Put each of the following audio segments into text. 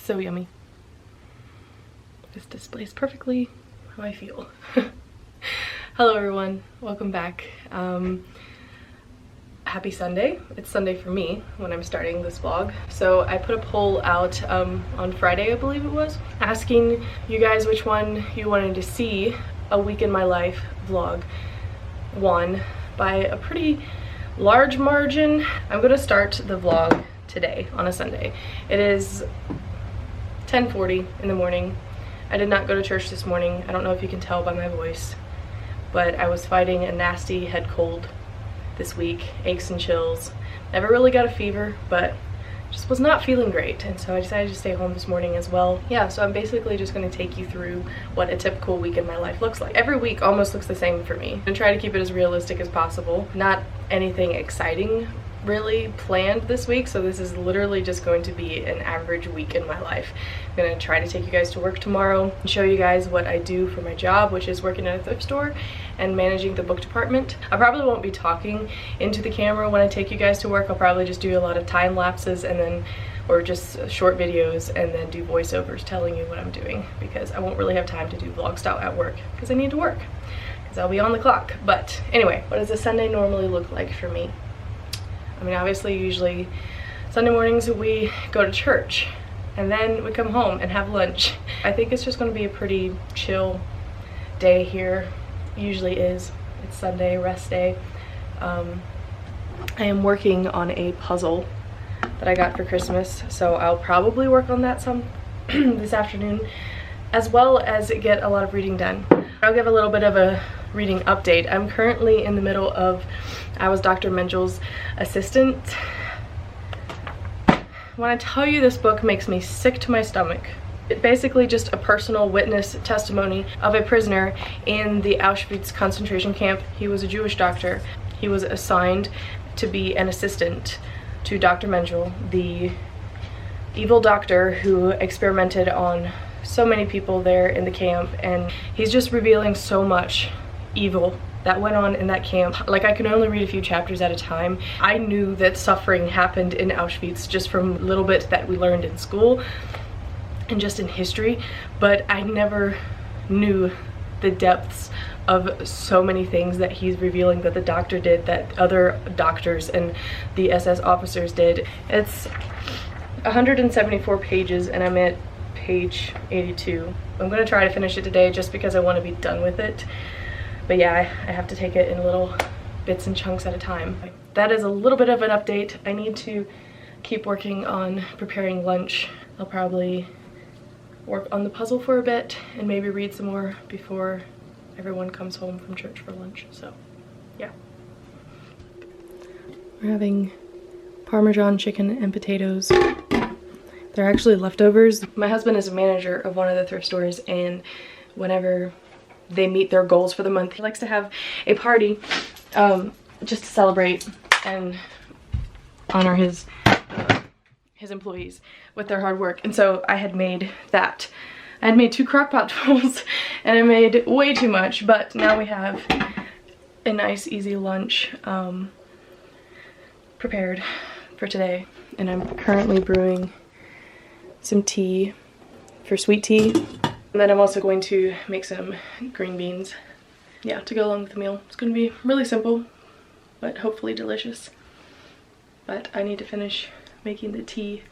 So yummy. This displays perfectly how I feel. Hello everyone, welcome back. Happy Sunday. It's Sunday for me when I'm starting this vlog. So I put a poll out on Friday, I believe it was, asking you guys which one you wanted to see a week in my life vlog. Won by a pretty large margin. I'm gonna start the vlog today on a Sunday. It is 10:40 in the morning. I did not go to church this morning. I don't know if you can tell by my voice, but I was fighting a nasty head cold this week, aches and chills. Never really got a fever, but just was not feeling great, and so I decided to stay home this morning as well. Yeah, so I'm basically just going to take you through what a typical week in my life looks like. Every week almost looks the same for me. I'm going to try to keep it as realistic as possible. Not anything exciting really planned this week, so this is literally just going to be an average week in my life. I'm gonna try to take you guys to work tomorrow and show you guys what I do for my job, which is working at a thrift store and managing the book department. I probably won't be talking into the camera when I take you guys to work. I'll probably just do a lot of time lapses and then, or just short videos, and then do voiceovers telling you what I'm doing, because I won't really have time to do vlog style at work because I need to work, because I'll be on the clock. But anyway, what does a Sunday normally look like for me? I mean, obviously, usually Sunday mornings we go to church and then we come home and have lunch. I think it's just going to be a pretty chill day here. It usually is. It's Sunday, rest day. I am working on a puzzle that I got for Christmas, so I'll probably work on that some this afternoon, as well as get a lot of reading done. I'll give a little bit of a reading update. I'm currently in the middle of, I was Dr. Mengel's assistant. When I tell you this book makes me sick to my stomach. It's basically just a personal witness testimony of a prisoner in the Auschwitz concentration camp. He was a Jewish doctor. He was assigned to be an assistant to Dr. Mengel, the evil doctor who experimented on so many people there in the camp, and he's just revealing so much evil that went on in that camp. Like, I can only read a few chapters at a time. I knew that suffering happened in Auschwitz just from a little bit that we learned in school and just in history, but I never knew the depths of so many things that he's revealing that the doctor did, that other doctors and the SS officers did. It's 174 pages and I'm at page 82. I'm gonna try to finish it today just because I want to be done with it. But yeah, I have to take it in little bits and chunks at a time. That is a little bit of an update. I need to keep working on preparing lunch. I'll probably work on the puzzle for a bit and maybe read some more before everyone comes home from church for lunch. So yeah. We're having Parmesan chicken and potatoes. They're actually leftovers. My husband is a manager of one of the thrift stores, and whenever they meet their goals for the month, he likes to have a party just to celebrate and honor his employees with their hard work. And so I had made that. I had made 2 crock pot bowls and I made way too much, but now we have a nice easy lunch prepared for today. And I'm currently brewing some tea for sweet tea. And then I'm also going to make some green beans, yeah, to go along with the meal. It's going to be really simple, but hopefully delicious. But I need to finish making the tea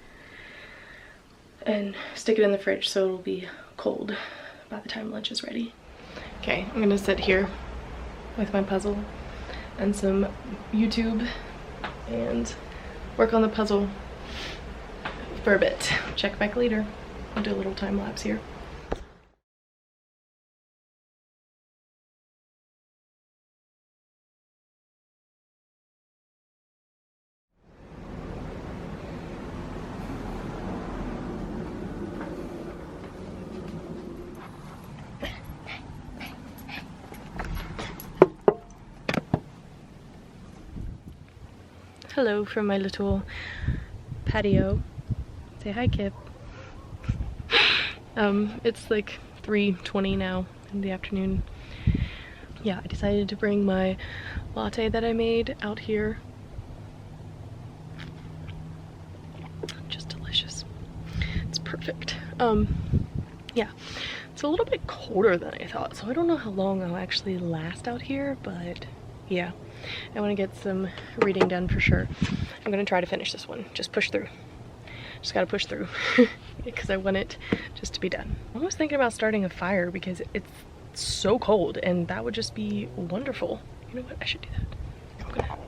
and stick it in the fridge so it'll be cold by the time lunch is ready. Okay, I'm gonna sit here with my puzzle and some YouTube and work on the puzzle for a bit. Check back later. I'll do a little time lapse here. Hello from my little patio. Say hi, Kip. It's like 3:20 now in the afternoon. Yeah, I decided to bring my latte that I made out here. Just delicious. It's perfect. Yeah, it's a little bit colder than I thought, so I don't know how long I'll actually last out here, but yeah, I want to get some reading done for sure. I'm gonna try to finish this one. Just push through. Just gotta push through because I want it just to be done. I was thinking about starting a fire because it's so cold, and that would just be wonderful. You know what? I should do that. I'm gonna...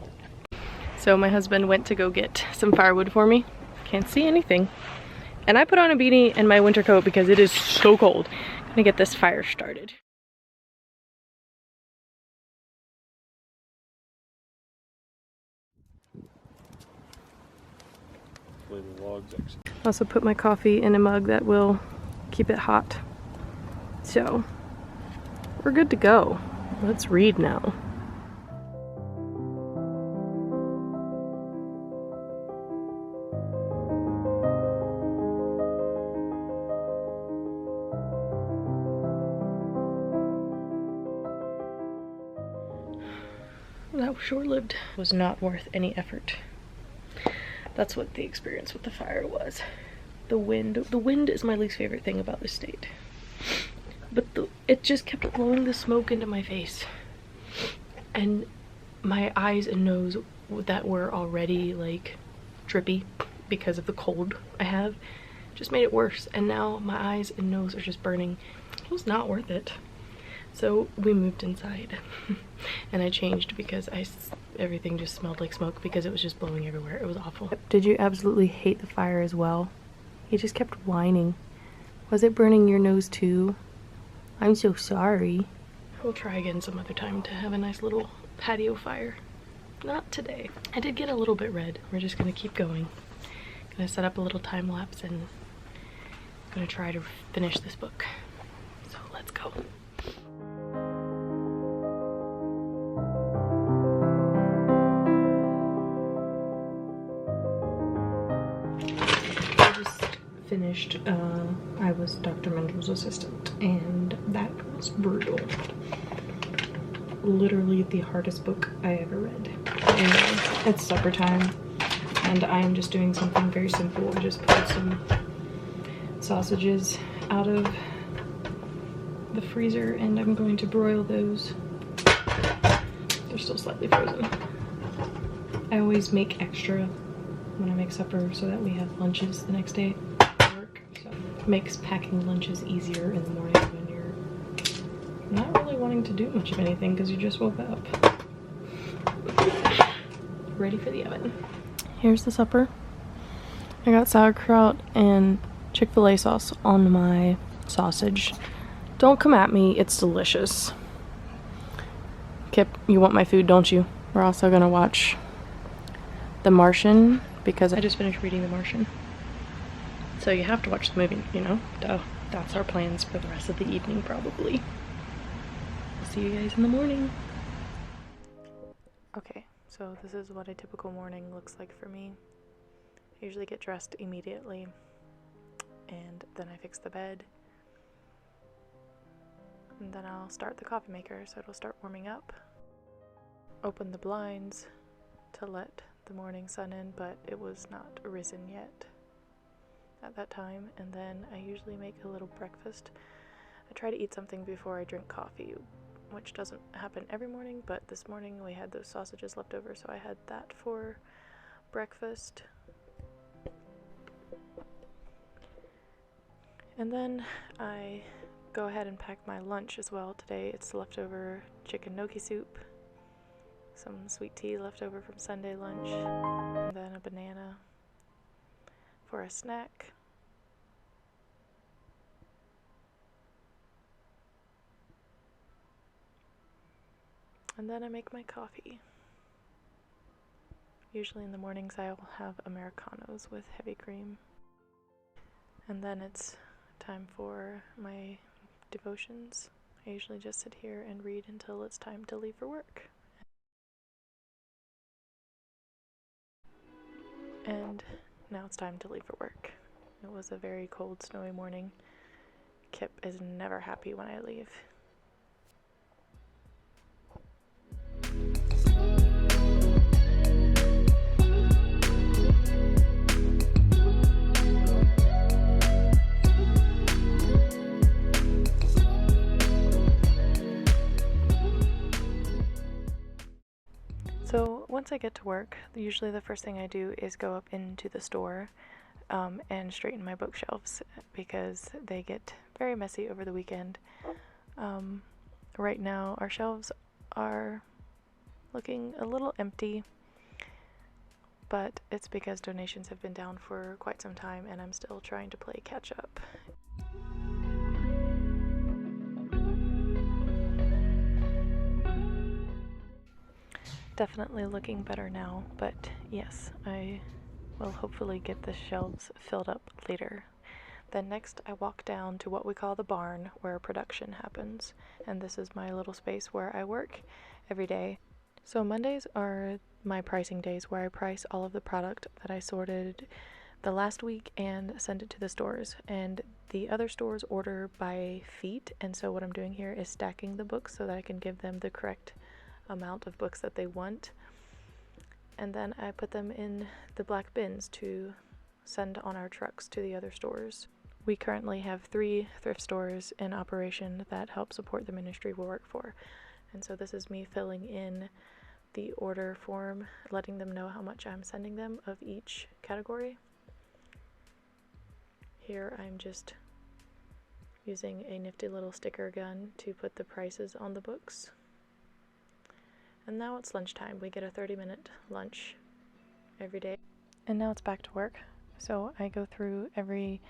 So my husband went to go get some firewood for me. Can't see anything. And I put on a beanie and my winter coat because it is so cold. I'm gonna get this fire started. Also put my coffee in a mug that will keep it hot. So we're good to go. Let's read now. That was short-lived. Was not worth any effort. That's what the experience with the fire was. The wind is my least favorite thing about this state. But it just kept blowing the smoke into my face. And my eyes and nose that were already like drippy because of the cold I have just made it worse. And now my eyes and nose are just burning. It was not worth it. So we moved inside and I changed because everything just smelled like smoke because it was just blowing everywhere. It was awful. Did you absolutely hate the fire as well? He just kept whining. Was it burning your nose too? I'm so sorry. We'll try again some other time to have a nice little patio fire. Not today. I did get a little bit red. We're just gonna keep going. Gonna set up a little time lapse and I'm gonna try to finish this book. So let's go. Finished, I was Dr. Mendel's assistant, and that was brutal. Literally the hardest book I ever read. Anyway, it's supper time, and I am just doing something very simple. I just pulled some sausages out of the freezer, and I'm going to broil those. They're still slightly frozen. I always make extra when I make supper so that we have lunches the next day. Makes packing lunches easier in the morning when you're not really wanting to do much of anything because you just woke up. Ready for the oven. Here's the supper. I got sauerkraut and Chick-fil-A sauce on my sausage. Don't come at me, it's delicious. Kip, you want my food, don't you? We're also gonna watch The Martian because I just finished reading The Martian. So you have to watch the movie, you know? Duh. That's our plans for the rest of the evening, probably. I'll see you guys in the morning. Okay, so this is what a typical morning looks like for me. I usually get dressed immediately, and then I fix the bed. And then I'll start the coffee maker, so it'll start warming up. Open the blinds to let the morning sun in, but it was not risen yet at that time. And then I usually make a little breakfast. I try to eat something before I drink coffee, which doesn't happen every morning, but this morning we had those sausages left over, so I had that for breakfast. And then I go ahead and pack my lunch as well. Today it's leftover chicken gnocchi soup, some sweet tea left over from Sunday lunch, and then a banana for a snack. And then I make my coffee. Usually in the mornings I'll have Americanos with heavy cream. And then it's time for my devotions. I usually just sit here and read until it's time to leave for work. And now it's time to leave for work. It was a very cold, snowy morning. Kip is never happy when I leave. once I get to work, usually the first thing I do is go up into the store and straighten my bookshelves because they get very messy over the weekend. Right now our shelves are looking a little empty, but it's because donations have been down for quite some time and I'm still trying to play catch up. Definitely looking better now, but yes, I will hopefully get the shelves filled up later. Then next I walk down to what we call the barn, where production happens, and this is my little space where I work every day. So Mondays are my pricing days, where I price all of the product that I sorted the last week and send it to the stores, and the other stores order by feet, and so what I'm doing here is stacking the books so that I can give them the correct amount of books that they want, and then I put them in the black bins to send on our trucks to the other stores. We currently have 3 thrift stores in operation that help support the ministry we work for, and so this is me filling in the order form, letting them know how much I'm sending them of each category. Here I'm just using a nifty little sticker gun to put the prices on the books. And now it's lunchtime. We get a 30-minute lunch every day. And now it's back to work. So I go through every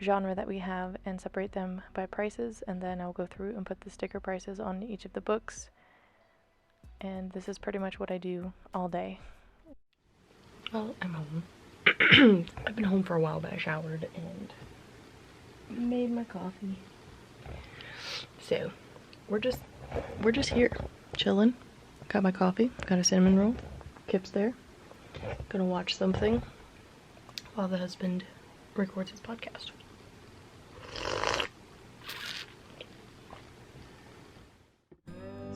genre that we have and separate them by prices, and then I'll go through and put the sticker prices on each of the books. And this is pretty much what I do all day. Well, I'm home. I've been home for a while, but I showered and made my coffee. So we're just here chilling. Got my coffee, got a cinnamon roll, Kip's there. Gonna watch something while the husband records his podcast.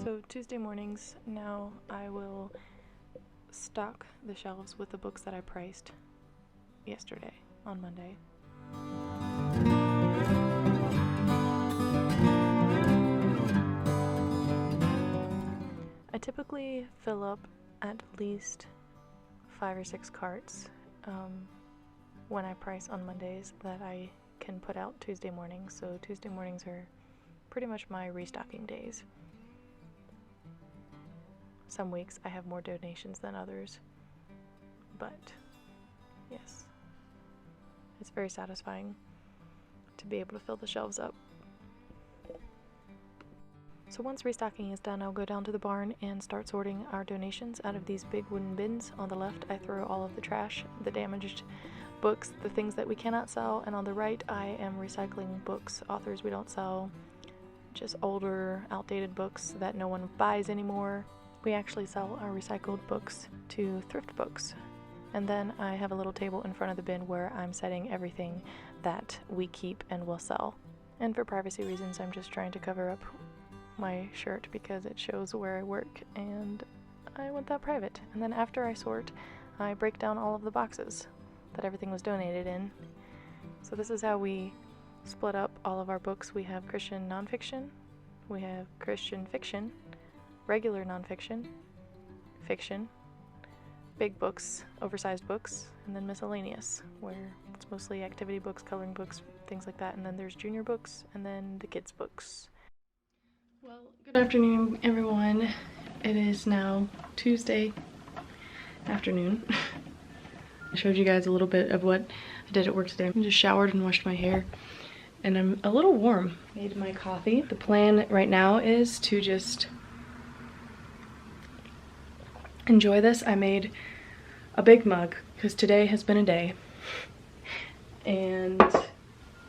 So Tuesday mornings, now I will stock the shelves with the books that I priced yesterday on Monday. I typically fill up at least 5 or 6 carts when I price on Mondays that I can put out Tuesday mornings. So Tuesday mornings are pretty much my restocking days. Some weeks I have more donations than others, but yes, it's very satisfying to be able to fill the shelves up. So once restocking is done, I'll go down to the barn and start sorting our donations out of these big wooden bins. On the left, I throw all of the trash, the damaged books, the things that we cannot sell, and on the right, I am recycling books, authors we don't sell, just older, outdated books that no one buys anymore. We actually sell our recycled books to thrift books. And then I have a little table in front of the bin where I'm setting everything that we keep and will sell. And for privacy reasons, I'm just trying to cover up my shirt because it shows where I work and I want that private. And then after I sort, I break down all of the boxes that everything was donated in. So this is how we split up all of our books. We have Christian nonfiction, we have Christian fiction, regular nonfiction, fiction, big books, oversized books, and then miscellaneous, where it's mostly activity books, coloring books, things like that. And then there's junior books, and then the kids' books. Well, good afternoon, everyone. It is now Tuesday afternoon. I showed you guys a little bit of what I did at work today. I just showered and washed my hair, and I'm a little warm. Made my coffee. The plan right now is to just enjoy this. I made a big mug because today has been a day, and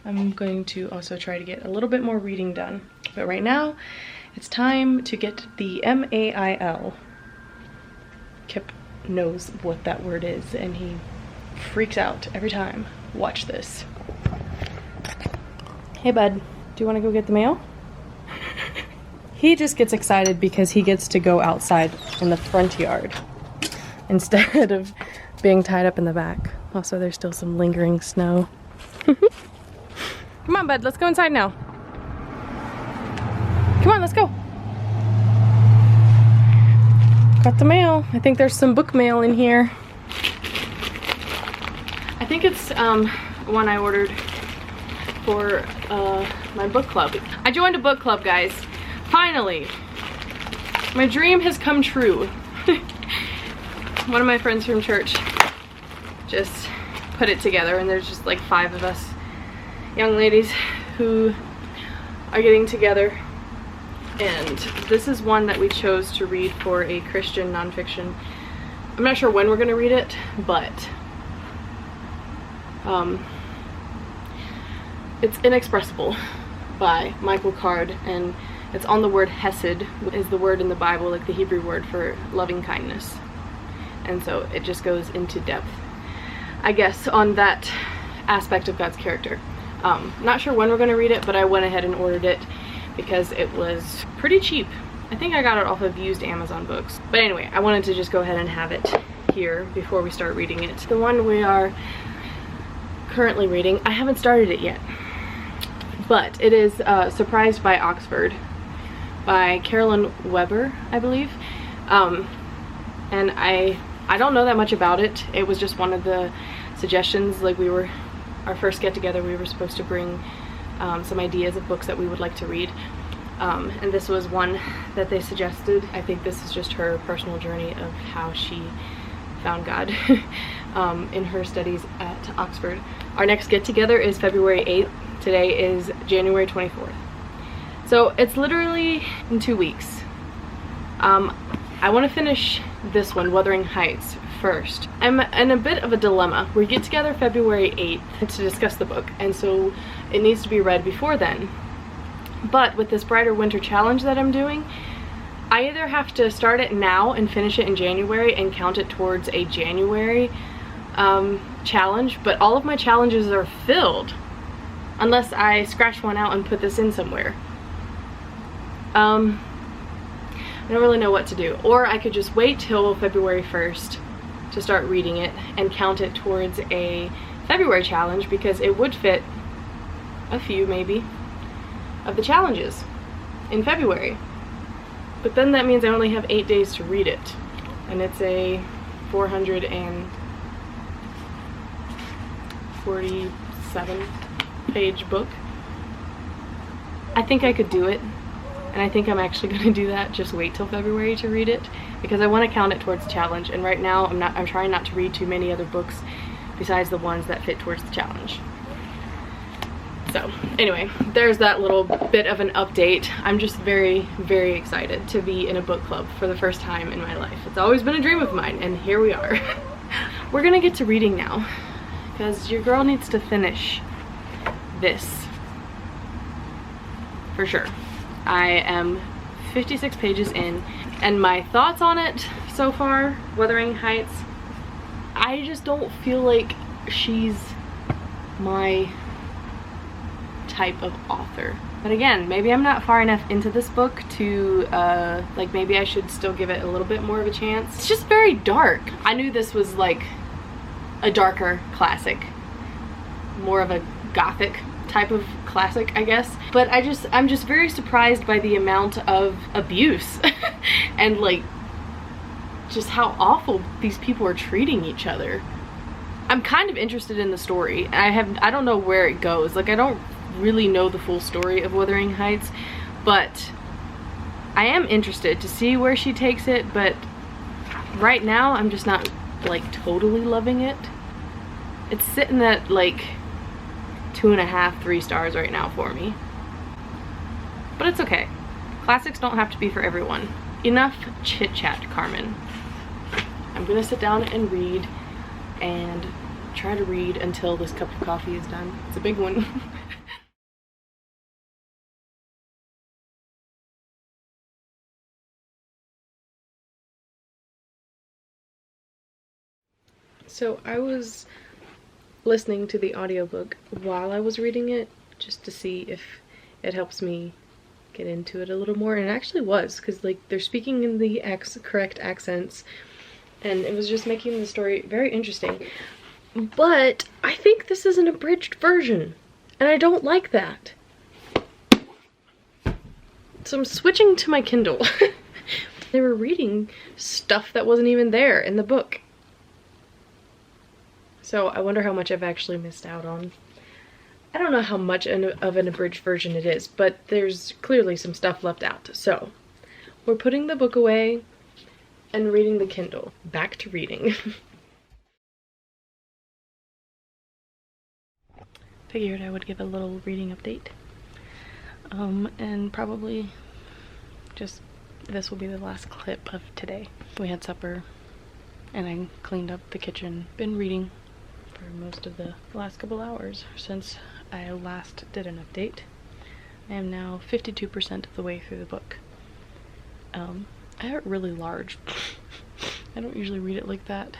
I'm going to also try to get a little bit more reading done. But right now, it's time to get the MAIL. Kip knows what that word is, and he freaks out every time. Watch this. Hey, bud. Do you want to go get the mail? He just gets excited because he gets to go outside in the front yard instead of being tied up in the back. Also, there's still some lingering snow. Come on, bud. Let's go inside now. Come on, let's go. Got the mail. I think there's some book mail in here. I think it's one I ordered for my book club. I joined a book club, guys. Finally. My dream has come true. One of my friends from church just put it together, and there's just like 5 of us young ladies who are getting together, and this is one that we chose to read for a Christian nonfiction. I'm not sure when we're gonna read it, but it's Inexpressible by Michael Card, and it's on the word hesed, is the word in the Bible, like the Hebrew word for loving kindness. And so it just goes into depth, I guess, on that aspect of God's character. Not sure when we're gonna read it, but I went ahead and ordered it because it was pretty cheap. I think I got it off of used Amazon books. But anyway, I wanted to just go ahead and have it here before we start reading it. The one we are currently reading, I haven't started it yet, but it is Surprised by Oxford by Carolyn Weber, I believe. And I don't know that much about it. It was just one of the suggestions. Like, our first get together, we were supposed to bring some ideas of books that we would like to read. And this was one that they suggested. I think this is just her personal journey of how she found God in her studies at Oxford. Our next get together is February 8th. Today is January 24th. So it's literally in 2 weeks. I want to finish this one, Wuthering Heights, first. I'm in a bit of a dilemma. We get together February 8th to discuss the book, and so it needs to be read before then. But with this Brighter Winter Challenge that I'm doing, I either have to start it now and finish it in January and count it towards a January challenge, but all of my challenges are filled unless I scratch one out and put this in somewhere. I don't really know what to do. Or I could just wait till February 1st to start reading it and count it towards a February challenge, because it would fit a few maybe of the challenges in February. But then that means I only have 8 days to read it, and it's a 447 page book. I think I could do it, and I think I'm actually going to do that. Just wait till February to read it, because I want to count it towards the challenge, and right now I'm trying not to read too many other books besides the ones that fit towards the challenge. So anyway, there's that little bit of an update. I'm just very, very excited to be in a book club for the first time in my life. It's always been a dream of mine, and here we are. We're gonna get to reading now, because your girl needs to finish this for sure. I am 56 pages in, and my thoughts on it so far, Wuthering Heights, I just don't feel like she's my type of author. But again, maybe I'm not far enough into this book to like, maybe I should still give it a little bit more of a chance. It's just very dark. I knew this was like a darker classic, more of a gothic type of classic, I guess. But I'm just very surprised by the amount of abuse and like just how awful these people are treating each other. I'm kind of interested in the story. I don't know where it goes. Like, I don't really know the full story of Wuthering Heights, but I am interested to see where she takes it. But right now I'm just not like totally loving it. It's sitting at like 2.5, 3 stars right now for me. But it's okay. Classics don't have to be for everyone. Enough chit chat, Carmen. I'm gonna sit down and read, and try to read until this cup of coffee is done. It's a big one. So I was listening to the audiobook while I was reading it, just to see if it helps me get into it a little more, and it actually was, because like they're speaking in the correct accents, and it was just making the story very interesting. But I think this is an abridged version, and I don't like that. So I'm switching to my Kindle. They were reading stuff that wasn't even there in the book. So I wonder how much I've actually missed out on. I don't know how much of an abridged version it is, but there's clearly some stuff left out. So we're putting the book away and reading the Kindle. Back to reading. Figured I would give a little reading update. And probably just this will be the last clip of today. We had supper and I cleaned up the kitchen. Been reading for most of the last couple hours since I last did an update. I am now 52% of the way through the book. I have it really large. I don't usually read it like that.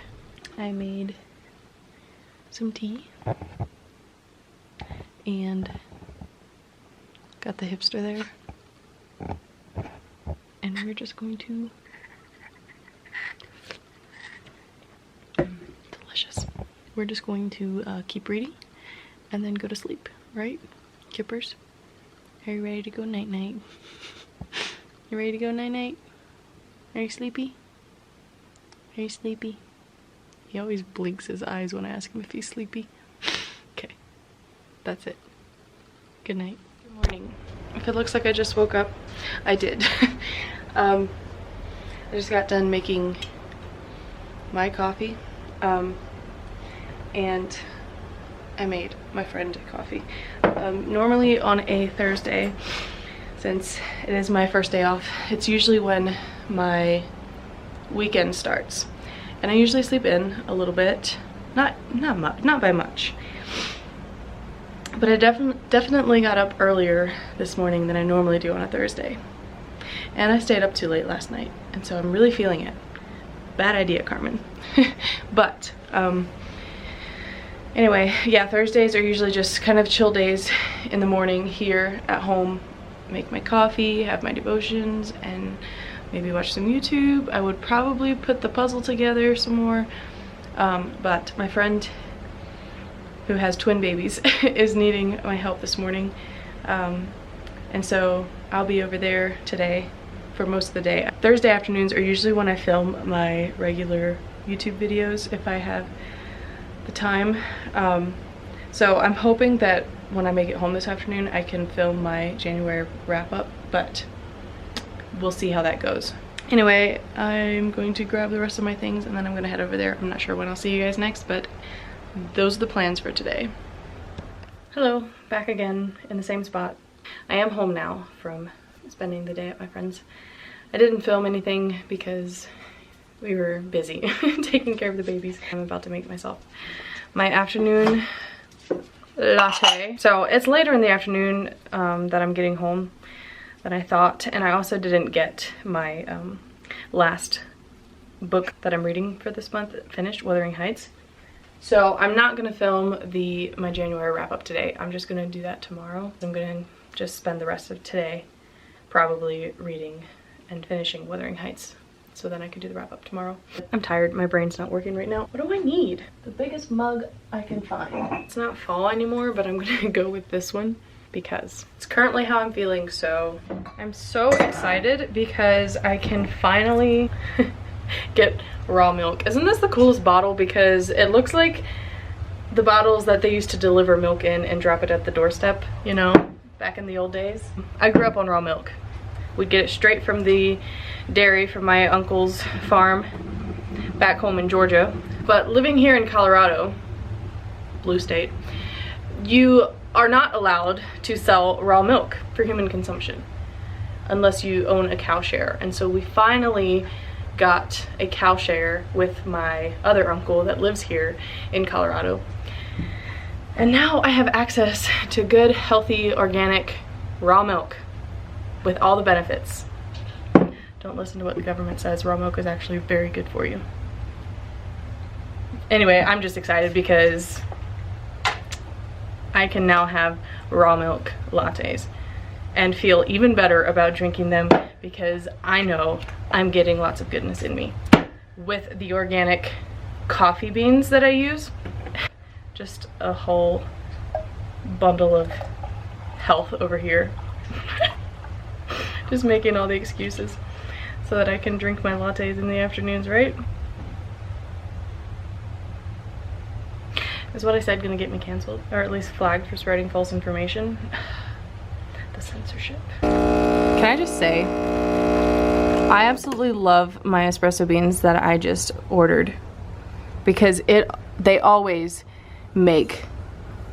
I made some tea and got the hipster there. And we're just going to... delicious. We're just going to keep reading and then go to sleep, right? Kippers, are you ready to go night-night? You ready to go night-night? Are you sleepy? Are you sleepy? He always blinks his eyes when I ask him if he's sleepy. Okay, that's it. Good night. Good morning. If it looks like I just woke up, I did. I just got done making my coffee, and I made my friend coffee. Normally on a Thursday, since it is my first day off, it's usually when my weekend starts, and I usually sleep in a little bit, not by much. But I definitely got up earlier this morning than I normally do on a Thursday. And I stayed up too late last night, and so I'm really feeling it. Bad idea, Carmen. But, anyway, yeah, Thursdays are usually just kind of chill days in the morning here at home. Make my coffee, have my devotions, and maybe watch some YouTube. I would probably put the puzzle together some more. But my friend who has twin babies is needing my help this morning, and so I'll be over there today for most of the day. Thursday afternoons are usually when I film my regular YouTube videos if I have the time, so I'm hoping that when I make it home this afternoon I can film my January wrap-up, but we'll see how that goes. Anyway, I'm going to grab the rest of my things and then I'm gonna head over there. I'm not sure when I'll see you guys next, but those are the plans for today. Hello, back again in the same spot. I am home now from spending the day at my friend's. I didn't film anything because we were busy taking care of the babies. I'm about to make myself my afternoon latte. So it's later in the afternoon that I'm getting home than I thought, and I also didn't get my last book that I'm reading for this month finished, Wuthering Heights. So I'm not gonna film my January wrap-up today. I'm just gonna do that tomorrow. I'm gonna just spend the rest of today probably reading and finishing Wuthering Heights, so then I can do the wrap-up tomorrow. I'm tired, my brain's not working right now. What do I need? The biggest mug I can find. It's not fall anymore, but I'm gonna go with this one because it's currently how I'm feeling. So I'm so excited because I can finally get raw milk. Isn't this the coolest bottle? Because it looks like the bottles that they used to deliver milk in and drop it at the doorstep, you know, back in the old days. I grew up on raw milk. We'd get it straight from the dairy from my uncle's farm back home in Georgia. But living here in Colorado, blue state, you are not allowed to sell raw milk for human consumption unless you own a cow share. And so we finally got a cow share with my other uncle that lives here in Colorado. And now I have access to good, healthy, organic raw milk with all the benefits. Don't listen to what the government says. Raw milk is actually very good for you. Anyway, I'm just excited because I can now have raw milk lattes and feel even better about drinking them because I know I'm getting lots of goodness in me. With the organic coffee beans that I use, just a whole bundle of health over here. Just making all the excuses. so that I can drink my lattes in the afternoons, right? Is what I said gonna get me canceled? Or at least flagged for spreading false information? The censorship. Can I just say, I absolutely love my espresso beans that I just ordered, because they always make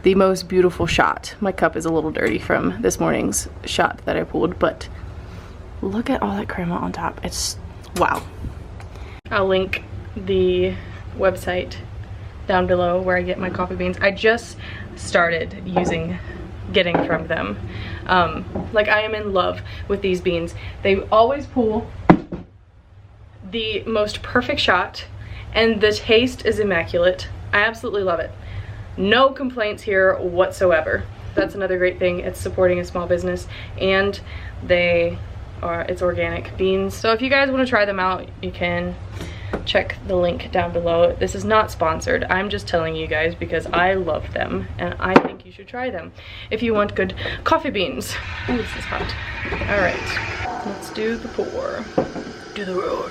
the most beautiful shot. My cup is a little dirty from this morning's shot that I pulled, but look at all that crema on top. It's wow. I'll link the website down below where I get my coffee beans. I just started getting from them. Like, I am in love with these beans. They always pull the most perfect shot, and the taste is immaculate. I absolutely love it. No complaints here whatsoever. That's another great thing. It's supporting a small business, and it's organic beans. So if you guys want to try them out, you can check the link down below. This is not sponsored. I'm just telling you guys because I love them and I think you should try them if you want good coffee beans. Ooh, this is hot. All right, let's do the pour. Do the roar.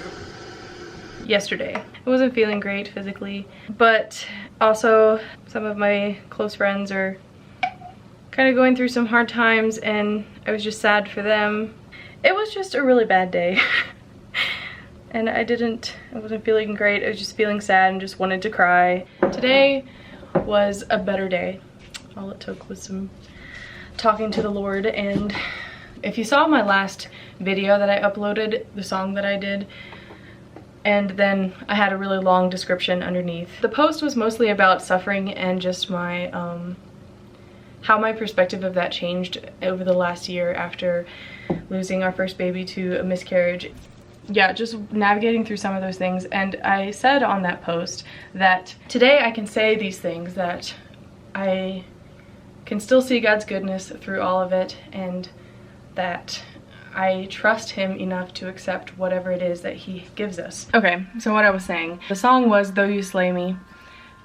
Yesterday, I wasn't feeling great physically, but also some of my close friends are kind of going through some hard times, and I was just sad for them. It was just a really bad day. And I wasn't feeling great. I was just feeling sad and just wanted to cry. Today was a better day. All it took was some talking to the Lord. And if you saw my last video that I uploaded, the song that I did, and then I had a really long description underneath. The post was mostly about suffering and just my, how my perspective of that changed over the last year after losing our first baby to a miscarriage. Yeah, just navigating through some of those things. And I said on that post that today I can say these things, that I can still see God's goodness through all of it, and that I trust him enough to accept whatever it is that he gives us. Okay, so what I was saying. The song was "Though You Slay Me,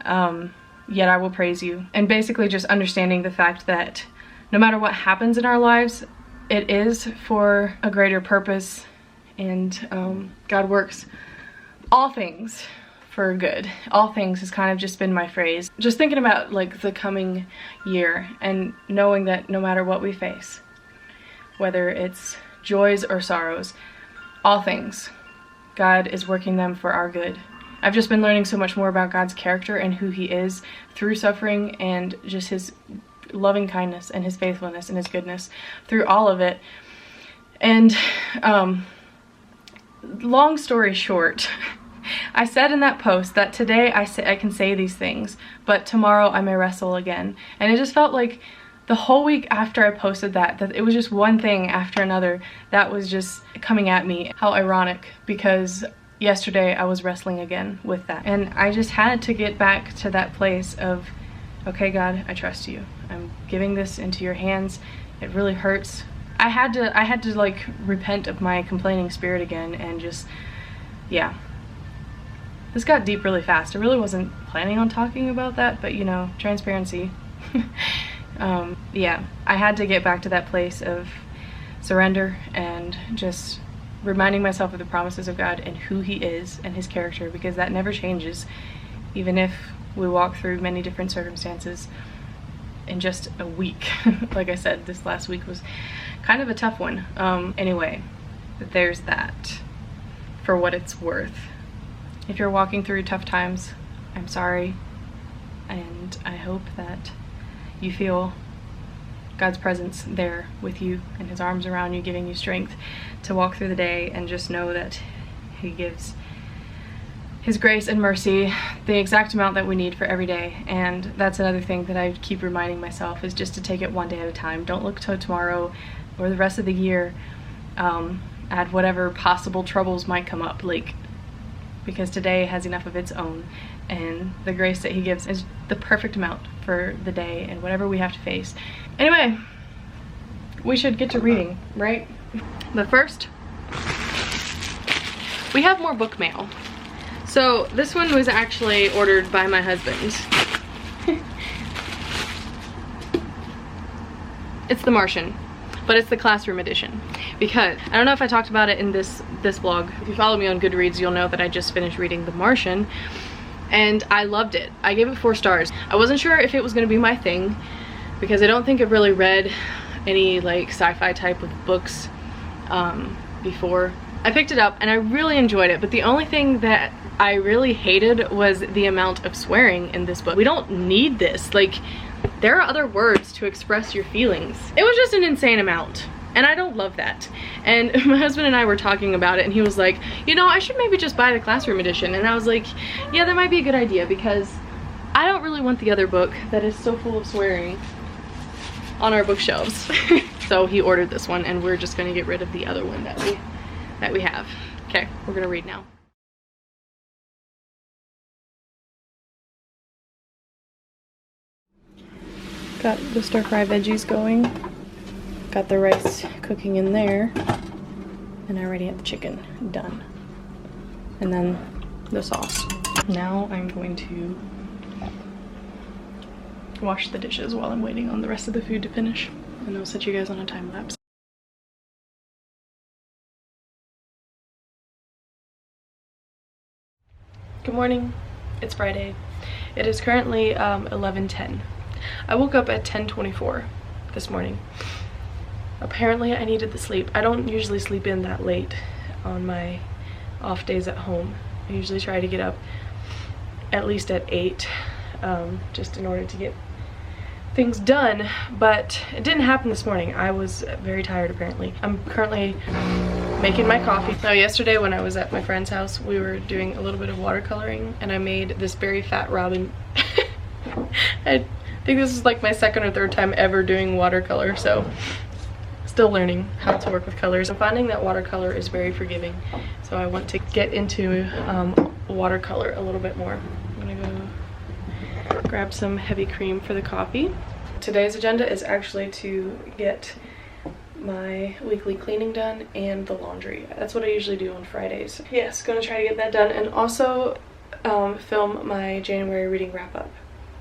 Yet I Will Praise You." And basically just understanding the fact that no matter what happens in our lives, it is for a greater purpose. And God works all things for good. All things has kind of just been my phrase. Just thinking about like the coming year and knowing that no matter what we face, whether it's joys or sorrows, all things, God is working them for our good. I've just been learning so much more about God's character and who he is through suffering, and just his loving kindness and his faithfulness and his goodness through all of it. And long story short, I said in that post that today I can say these things, but tomorrow I may wrestle again. And it just felt like the whole week after I posted that it was just one thing after another that was just coming at me. How ironic, because yesterday I was wrestling again with that. And I just had to get back to that place of, okay, God, I trust you. I'm giving this into your hands. It really hurts. I had to like repent of my complaining spirit again, and just, yeah. This got deep really fast. I really wasn't planning on talking about that, but you know, transparency. Yeah, I had to get back to that place of surrender and just reminding myself of the promises of God and who he is and his character, because that never changes, even if we walk through many different circumstances in just a week. Like I said, this last week was kind of a tough one. Anyway, there's that, for what it's worth. If you're walking through tough times, I'm sorry, and I hope that you feel God's presence there with you and his arms around you, giving you strength to walk through the day, and just know that he gives his grace and mercy the exact amount that we need for every day. And that's another thing that I keep reminding myself, is just to take it one day at a time. Don't look to tomorrow or the rest of the year at whatever possible troubles might come up, like, because today has enough of its own, and the grace that he gives is the perfect amount for the day and whatever we have to face. Anyway, we should get to reading, right? But first, we have more book mail. So this one was actually ordered by my husband. It's The Martian, but it's the classroom edition, because I don't know if I talked about it in this vlog. If you follow me on Goodreads, you'll know that I just finished reading The Martian and I loved it. I gave it 4 stars. I wasn't sure if it was gonna be my thing because I don't think I've really read any like sci-fi type of books before. I picked it up and I really enjoyed it, but the only thing that I really hated was the amount of swearing in this book. We don't need this. Like, there are other words to express your feelings. It was just an insane amount. And I don't love that. And my husband and I were talking about it and he was like, you know, I should maybe just buy the classroom edition. And I was like, yeah, that might be a good idea because I don't really want the other book that is so full of swearing on our bookshelves. So he ordered this one and we're just gonna get rid of the other one that we have. Okay, we're gonna read now. Got the stir fry veggies going. Got the rice cooking in there, and I already have the chicken done. And then the sauce. Now I'm going to wash the dishes while I'm waiting on the rest of the food to finish. And I'll set you guys on a time lapse. Good morning, it's Friday. It is currently 11:10. I woke up at 10:24 this morning. Apparently I needed the sleep. I don't usually sleep in that late on my off days at home. I usually try to get up at least at 8 just in order to get things done, but it didn't happen this morning. I was very tired apparently. I'm currently making my coffee. Now yesterday when I was at my friend's house, we were doing a little bit of watercoloring and I made this very fat robin. I think this is like my 2nd or 3rd time ever doing watercolor, so still learning how to work with colors. I'm finding that watercolor is very forgiving, so I want to get into watercolor a little bit more. I'm gonna go grab some heavy cream for the coffee. Today's agenda is actually to get my weekly cleaning done and the laundry. That's what I usually do on Fridays. Yes, gonna try to get that done and also film my January reading wrap-up.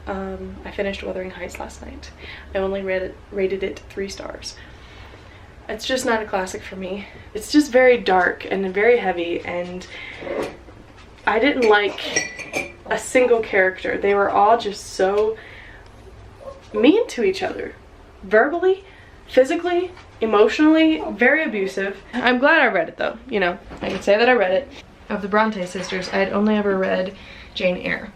I finished Wuthering Heights last night. I only rated it 3 stars. It's just not a classic for me. It's just very dark and very heavy, and I didn't like a single character. They were all just so mean to each other. Verbally, physically, emotionally, very abusive. I'm glad I read it though, you know, I can say that I read it. Of the Bronte sisters, I had only ever read Jane Eyre.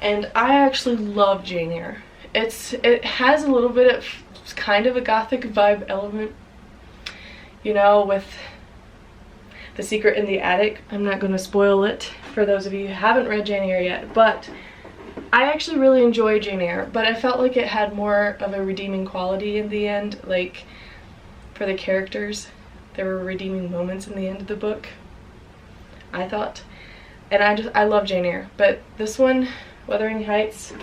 And I actually love Jane Eyre. It has a little bit of kind of a gothic vibe element, you know, with The Secret in the Attic. I'm not going to spoil it for those of you who haven't read Jane Eyre yet, but I actually really enjoy Jane Eyre, but I felt like it had more of a redeeming quality in the end. Like, for the characters, there were redeeming moments in the end of the book, I thought. And I love Jane Eyre, but this one, Wuthering Heights,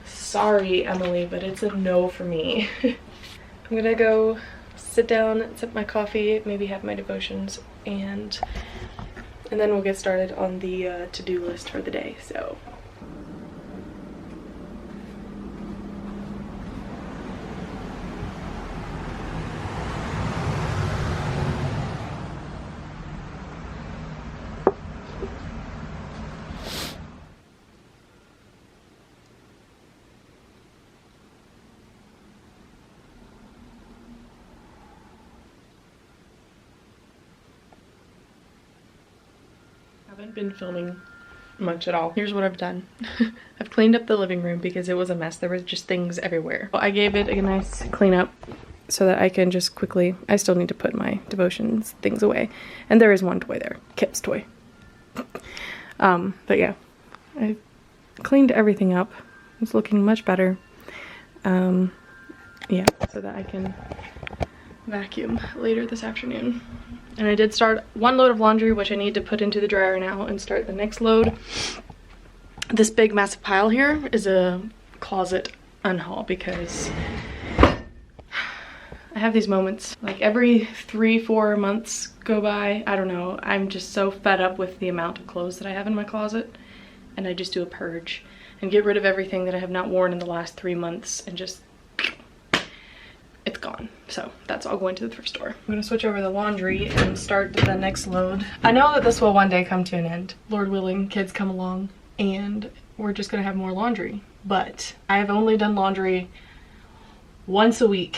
sorry Emily, but it's a no for me. I'm gonna go sit down, sip my coffee, maybe have my devotions, and then we'll get started on the to-do list for the day. So I haven't been filming much at all. Here's what I've done. I've cleaned up the living room because it was a mess. There were just things everywhere. I gave it a nice clean up so that I can just quickly, I still need to put my devotions things away. And there is one toy there, Kip's toy. But yeah, I cleaned everything up. It's looking much better. Yeah, so that I can vacuum later this afternoon. And I did start one load of laundry, which I need to put into the dryer now and start the next load. This big massive pile here is a closet unhaul because I have these moments like every 3-4 months go by. I don't know, I'm just so fed up with the amount of clothes that I have in my closet, and I just do a purge and get rid of everything that I have not worn in the last 3 months and just, it's gone. So that's all going to the thrift store. I'm gonna switch over the laundry and start the next load. I know that this will one day come to an end. Lord willing, kids come along and we're just gonna have more laundry. But I have only done laundry once a week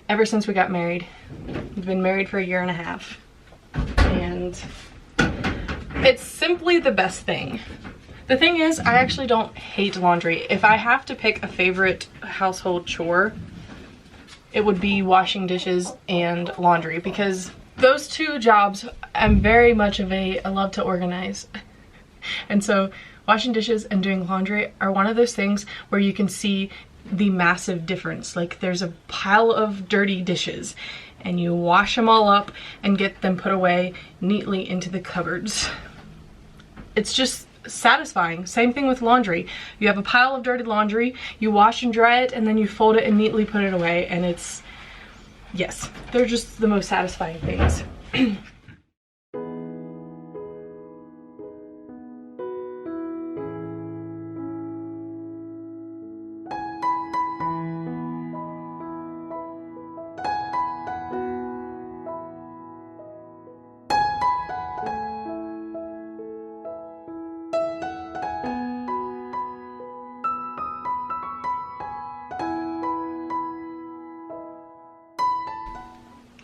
ever since we got married. We've been married for 1.5 years. And it's simply the best thing. The thing is, I actually don't hate laundry. If I have to pick a favorite household chore, it would be washing dishes and laundry, because those two jobs, I'm very much of I love to organize. And so washing dishes and doing laundry are one of those things where you can see the massive difference. Like, there's a pile of dirty dishes and you wash them all up and get them put away neatly into the cupboards. It's just satisfying. Same thing with laundry. You have a pile of dirty laundry, you wash and dry it, and then you fold it and neatly put it away, and it's, yes, they're just the most satisfying things.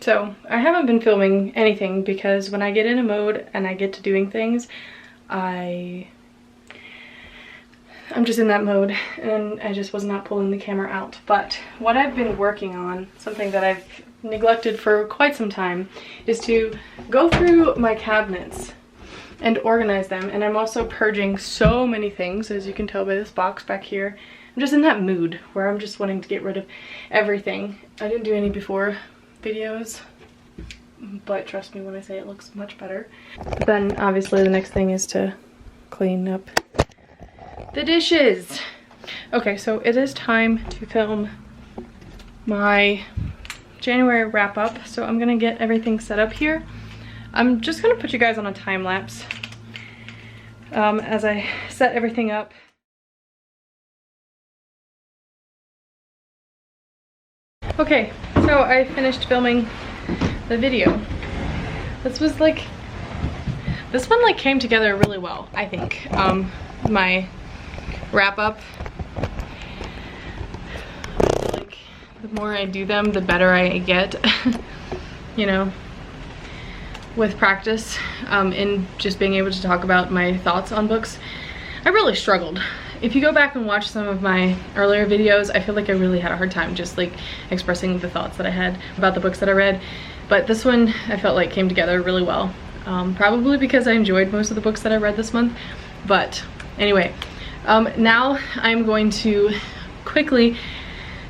So I haven't been filming anything because when I get in a mode and I get to doing things, I'm just in that mode and I just was not pulling the camera out. But what I've been working on, something that I've neglected for quite some time, is to go through my cabinets and organize them. And I'm also purging so many things, as you can tell by this box back here. I'm just in that mood where I'm just wanting to get rid of everything. I didn't do any before videos, but trust me when I say it looks much better. But then obviously the next thing is to clean up the dishes. Okay, so it is time to film my January wrap up. So I'm gonna get everything set up here. I'm just gonna put you guys on a time lapse as I set everything up. Okay, so I finished filming the video. This one like came together really well, I think. My wrap up, I feel like the more I do them, the better I get, you know, with practice, in just being able to talk about my thoughts on books. I really struggled. If you go back and watch some of my earlier videos, I feel like I really had a hard time just like expressing the thoughts that I had about the books that I read. But this one I felt like came together really well. Probably because I enjoyed most of the books that I read this month. But anyway, now I'm going to quickly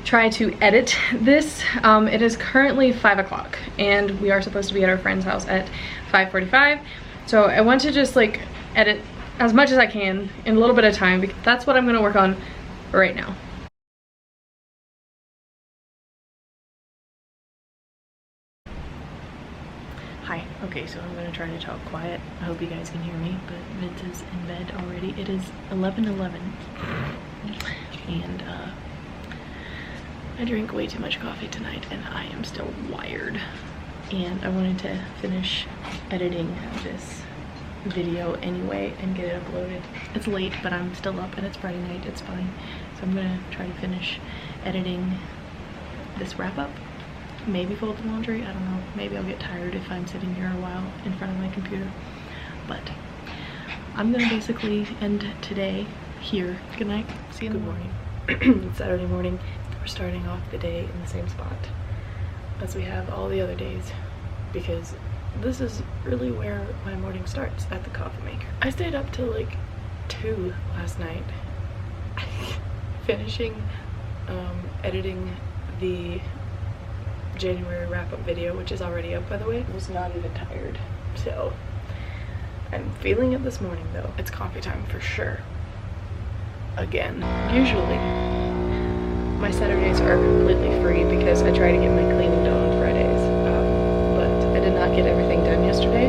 try to edit this. It is currently 5 o'clock and we are supposed to be at our friend's house at 5:45. So I want to just like edit as much as I can in a little bit of time, because that's what I'm gonna work on right now. Hi, okay, so I'm gonna try to talk quiet. I hope you guys can hear me, but Vince is in bed already. It is 11:11 and I drank way too much coffee tonight and I am still wired. And I wanted to finish editing this video anyway and get it uploaded. It's late, but I'm still up and it's Friday night. It's fine. So I'm gonna try to finish editing this wrap up. Maybe fold the laundry, I don't know. Maybe I'll get tired if I'm sitting here a while in front of my computer. But I'm gonna basically end today here. Good night. See you in the morning. It's Saturday morning. We're starting off the day in the same spot as we have all the other days, because this is really where my morning starts, at the coffee maker. I stayed up till like 2 last night finishing editing the January wrap-up video, which is already up, by the way. I was not even tired, so I'm feeling it this morning though. It's coffee time for sure. Again, usually my Saturdays are completely free because I try to get my cleaning done on Fridays, but I did not get everything done yesterday,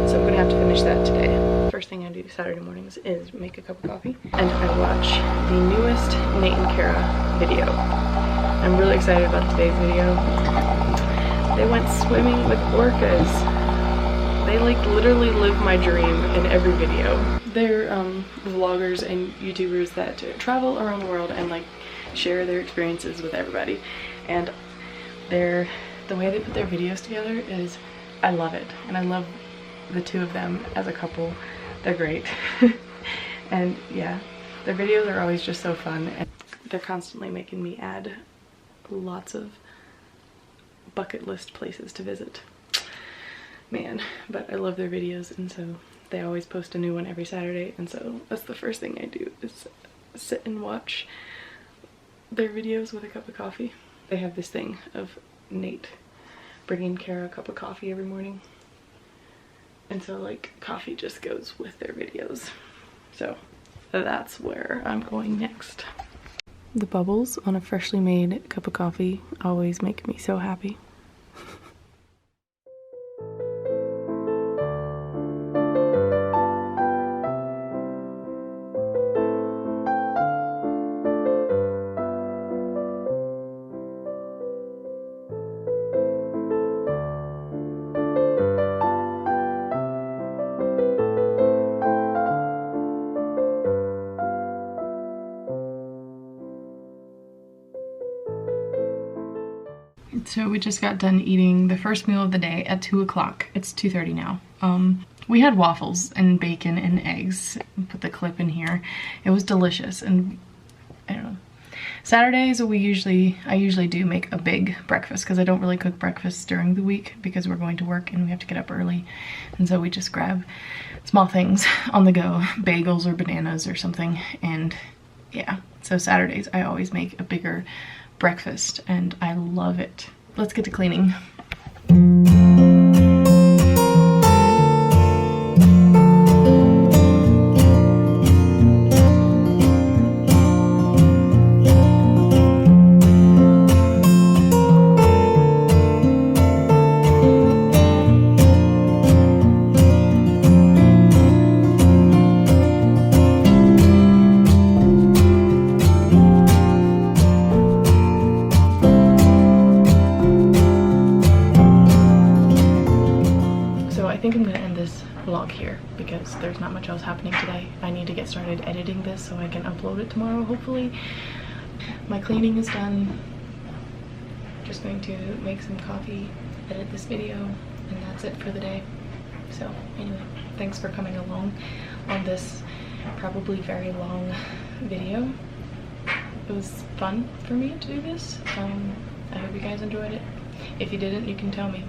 so I'm gonna have to finish that today. First thing I do Saturday mornings is make a cup of coffee, and I watch the newest Nate and Kara video. I'm really excited about today's video. They went swimming with orcas. They like literally live my dream in every video. They're vloggers and YouTubers that travel around the world and like share their experiences with everybody. And the way they put their videos together is, I love it. And I love the two of them as a couple. They're great. And yeah, their videos are always just so fun. And they're constantly making me add lots of bucket list places to visit. Man, but I love their videos, and so they always post a new one every Saturday, and so that's the first thing I do is sit and watch their videos with a cup of coffee. They have this thing of Nate bringing Kara a cup of coffee every morning, and so like coffee just goes with their videos. So that's where I'm going next. The bubbles on a freshly made cup of coffee always make me so happy. So we just got done eating the first meal of the day at 2 o'clock. It's 2:30 now. We had waffles and bacon and eggs. Put the clip in here. It was delicious, and I don't know. Saturdays I usually do make a big breakfast because I don't really cook breakfast during the week because we're going to work and we have to get up early. And so we just grab small things on the go, bagels or bananas or something. And yeah, so Saturdays I always make a bigger breakfast and I love it. Let's get to cleaning. I think I'm gonna end this vlog here because there's not much else happening today. I need to get started editing this so I can upload it tomorrow, hopefully. My cleaning is done. Just going to make some coffee, edit this video, and that's it for the day. So anyway, thanks for coming along on this probably very long video. It was fun for me to do this. I hope you guys enjoyed it. If you didn't, you can tell me.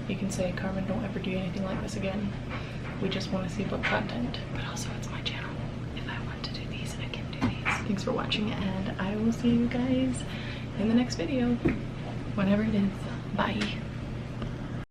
You can say, Carmen, don't ever do anything like this again. We just want to see book content. But also, it's my channel. If I want to do these, I can do these. Thanks for watching, and I will see you guys in the next video. Whenever it is. Bye.